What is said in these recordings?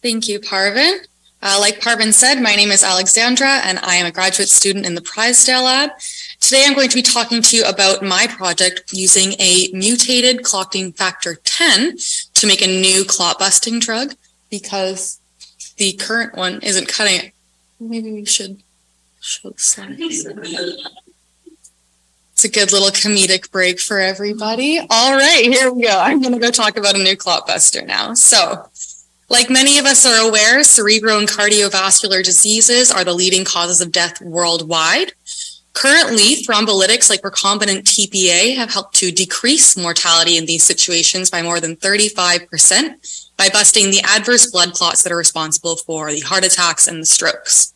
Thank you, Parvin. Like Parvin said, my name is Alexandra, and I am a graduate student in the Prysdale Lab. Today, I'm going to be talking to you about my project using a mutated clotting factor 10 to make a new clot-busting drug, because the current one isn't cutting it. Maybe we should show the slides. It's a good little comedic break for everybody. All right, here we go. I'm going to go talk about a new clot-buster now. So, like many of us are aware, cerebral and cardiovascular diseases are the leading causes of death worldwide. Currently, thrombolytics like recombinant TPA have helped to decrease mortality in these situations by more than 35% by busting the adverse blood clots that are responsible for the heart attacks and the strokes.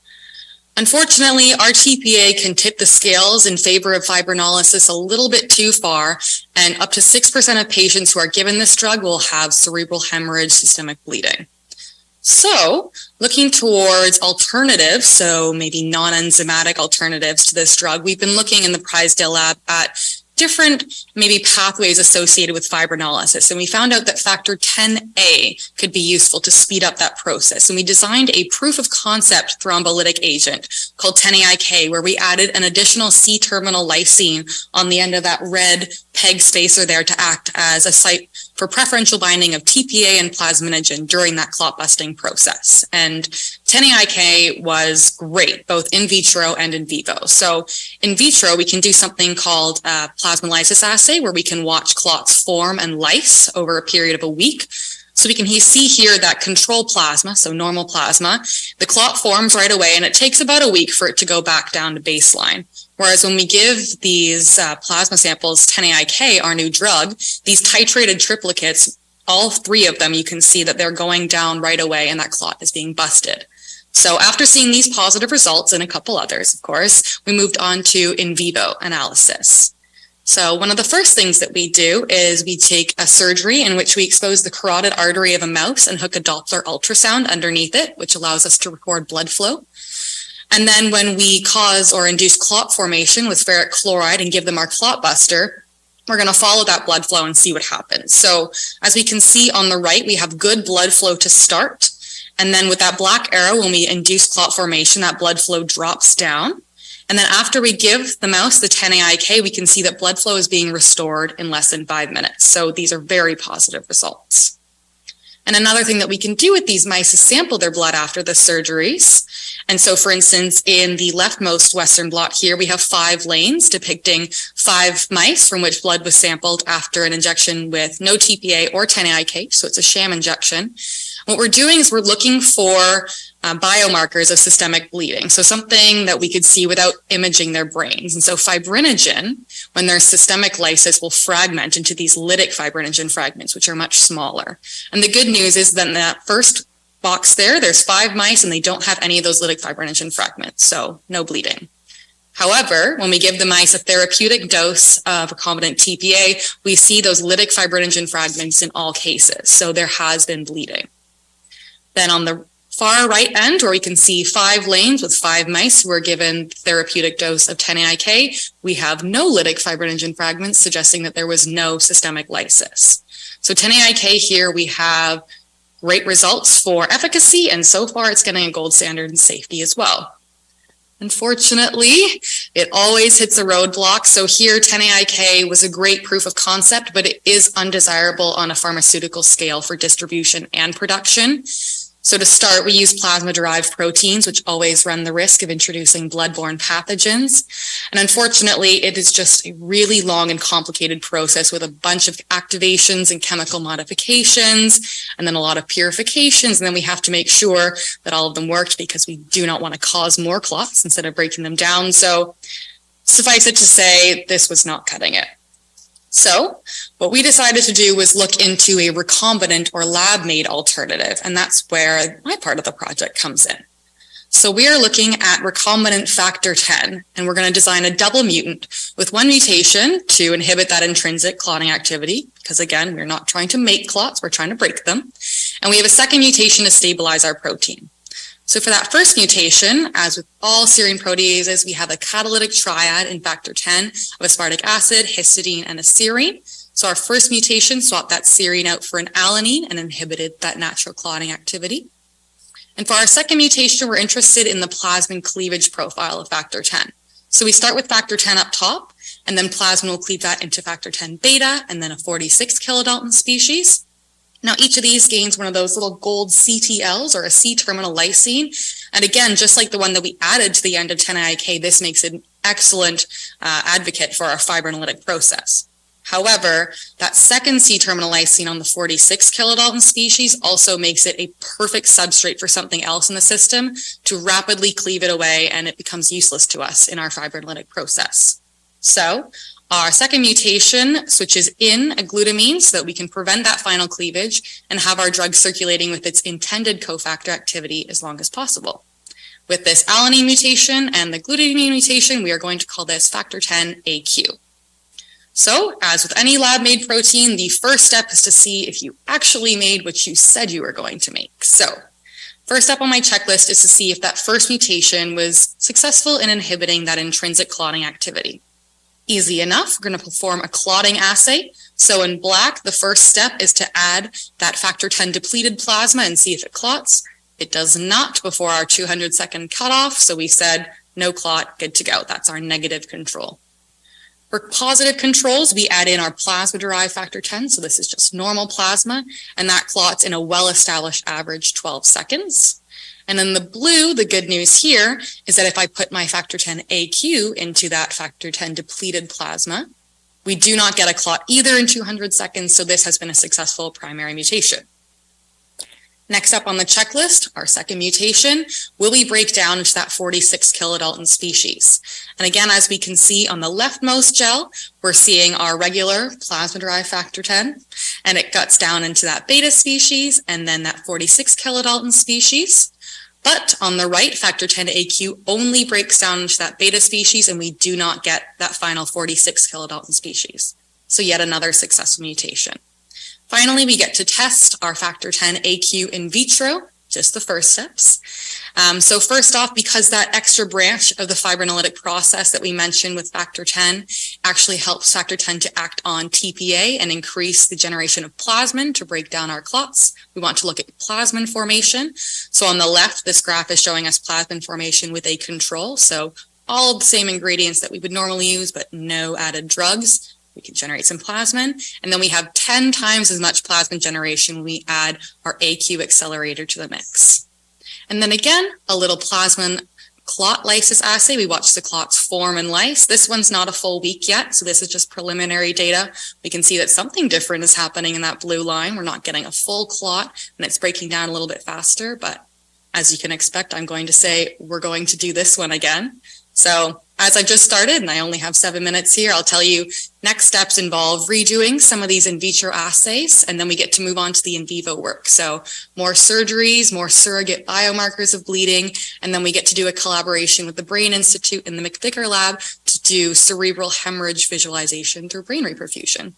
Unfortunately, our TPA can tip the scales in favor of fibrinolysis a little bit too far, and up to 6% of patients who are given this drug will have cerebral hemorrhage, systemic bleeding. So, looking towards alternatives, so maybe non-enzymatic alternatives to this drug, we've been looking in the Prysdale Lab at different maybe pathways associated with fibrinolysis. And we found out that factor 10A could be useful to speed up that process. And we designed a proof of concept thrombolytic agent called 10AIK, where we added an additional C-terminal lysine on the end of that red PEG spacer there to act as a site for preferential binding of TPA and plasminogen during that clot busting process. And 10AIK was great, both in vitro and in vivo. So in vitro, we can do something called a plasmolysis assay, where we can watch clots form and lyse over a period of a week. So we can see here that control plasma, so normal plasma, the clot forms right away, and it takes about a week for it to go back down to baseline. Whereas when we give these plasma samples 10AIK, our new drug, these titrated triplicates, all three of them, you can see that they're going down right away and that clot is being busted. So after seeing these positive results and a couple others, of course, we moved on to in vivo analysis. So one of the first things that we do is we take a surgery in which we expose the carotid artery of a mouse and hook a Doppler ultrasound underneath it, which allows us to record blood flow. And then when we cause or induce clot formation with ferric chloride and give them our clot buster, we're going to follow that blood flow and see what happens. So as we can see on the right, we have good blood flow to start. And then with that black arrow, when we induce clot formation, that blood flow drops down. And then after we give the mouse the 10AIK, we can see that blood flow is being restored in less than 5 minutes. So these are very positive results. And another thing that we can do with these mice is sample their blood after the surgeries. And so, for instance, in the leftmost Western blot here, we have 5 lanes depicting 5 mice from which blood was sampled after an injection with no TPA or 10AIK, so it's a sham injection. What we're doing is we're looking for biomarkers of systemic bleeding, so something that we could see without imaging their brains. And so fibrinogen, when there's systemic lysis, will fragment into these lytic fibrinogen fragments, which are much smaller. And the good news is that in that first box there's 5 mice and they don't have any of those lytic fibrinogen fragments, so no bleeding. However, when we give the mice a therapeutic dose of recombinant TPA, we see those lytic fibrinogen fragments in all cases, so there has been bleeding. Then on the far right end, where we can see 5 lanes with 5 mice who were given therapeutic dose of 10AIK, we have no lytic fibrinogen fragments, suggesting that there was no systemic lysis. So 10AIK here, we have great results for efficacy, and so far it's getting a gold standard in safety as well. Unfortunately, it always hits a roadblock. So here, 10AIK was a great proof of concept, but it is undesirable on a pharmaceutical scale for distribution and production. So to start, we use plasma-derived proteins, which always run the risk of introducing blood-borne pathogens. And unfortunately, it is just a really long and complicated process with a bunch of activations and chemical modifications, and then a lot of purifications. And then we have to make sure that all of them worked, because we do not want to cause more clots instead of breaking them down. So suffice it to say, this was not cutting it. So what we decided to do was look into a recombinant or lab-made alternative, and that's where my part of the project comes in. So we are looking at recombinant factor 10, and we're going to design a double mutant with one mutation to inhibit that intrinsic clotting activity, because again, we're not trying to make clots, we're trying to break them. And we have a second mutation to stabilize our protein. So for that first mutation, as with all serine proteases, we have a catalytic triad in factor 10 of aspartic acid, histidine, and a serine. So our first mutation swapped that serine out for an alanine and inhibited that natural clotting activity. And for our second mutation, we're interested in the plasmin cleavage profile of factor 10. So we start with factor 10 up top, and then plasmin will cleave that into factor 10 beta, and then a 46 kilodalton species. Now, each of these gains one of those little gold CTLs, or a C-terminal lysine. And again, just like the one that we added to the end of 10-AIK, this makes it an excellent advocate for our fibrinolytic process. However, that second C-terminal lysine on the 46 kilodalton species also makes it a perfect substrate for something else in the system to rapidly cleave it away, and it becomes useless to us in our fibrinolytic process. So our second mutation switches in a glutamine so that we can prevent that final cleavage and have our drug circulating with its intended cofactor activity as long as possible. With this alanine mutation and the glutamine mutation, we are going to call this factor 10AQ. So, as with any lab-made protein, the first step is to see if you actually made what you said you were going to make. So, first up on my checklist is to see if that first mutation was successful in inhibiting that intrinsic clotting activity. Easy enough, we're going to perform a clotting assay. So in black, the first step is to add that factor 10 depleted plasma and see if it clots. It does not before our 200-second cutoff, so we said no clot, good to go. That's our negative control. For positive controls, we add in our plasma-derived factor 10, so this is just normal plasma, and that clots in a well-established average 12 seconds. And then the blue, the good news here, is that if I put my factor 10AQ into that factor 10 depleted plasma, we do not get a clot either in 200 seconds, so this has been a successful primary mutation. Next up on the checklist, our second mutation, will we break down into that 46 kilodalton species? And again, as we can see on the leftmost gel, we're seeing our regular plasma-derived factor 10, and it cuts down into that beta species and then that 46 kilodalton species. But on the right, factor 10AQ only breaks down into that beta species, and we do not get that final 46 kilodalton species. So yet another successful mutation. Finally, we get to test our factor 10AQ in vitro, just the first steps. So first off, because that extra branch of the fibrinolytic process that we mentioned with factor 10 actually helps factor 10 to act on TPA and increase the generation of plasmin to break down our clots, we want to look at plasmin formation. So on the left, this graph is showing us plasmin formation with a control. So all of the same ingredients that we would normally use, but no added drugs. We can generate some plasmin, and then we have 10 times as much plasmin generation when we add our AQ accelerator to the mix. And then again, a little plasmin clot lysis assay. We watch the clots form and lyse. This one's not a full week yet, so this is just preliminary data. We can see that something different is happening in that blue line. We're not getting a full clot, and it's breaking down a little bit faster, but as you can expect, I'm going to say we're going to do this one again. So as I just started, and I only have 7 minutes here, I'll tell you next steps involve redoing some of these in vitro assays, and then we get to move on to the in vivo work. So more surgeries, more surrogate biomarkers of bleeding, and then we get to do a collaboration with the Brain Institute and the McVicker lab to do cerebral hemorrhage visualization through brain reperfusion.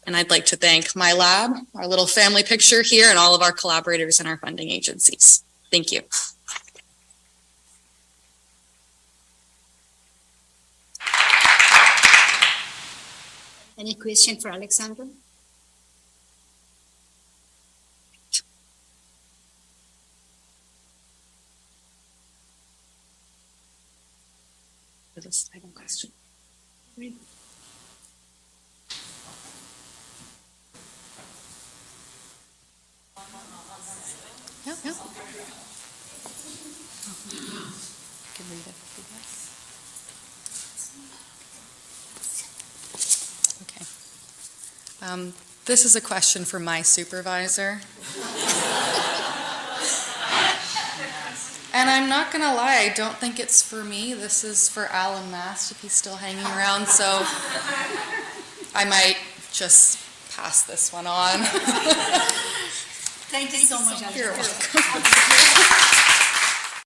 And I'd like to thank my lab, our little family picture here, and all of our collaborators and our funding agencies. Thank you. Any question for Alexandra? For this second question. Great. Yeah. Can read it. Okay. This is a question for my supervisor. And I'm not gonna lie, I don't think it's for me. This is for Alan Mast if he's still hanging around, so I might just pass this one on. Thank you so much, Alexandra. You're welcome.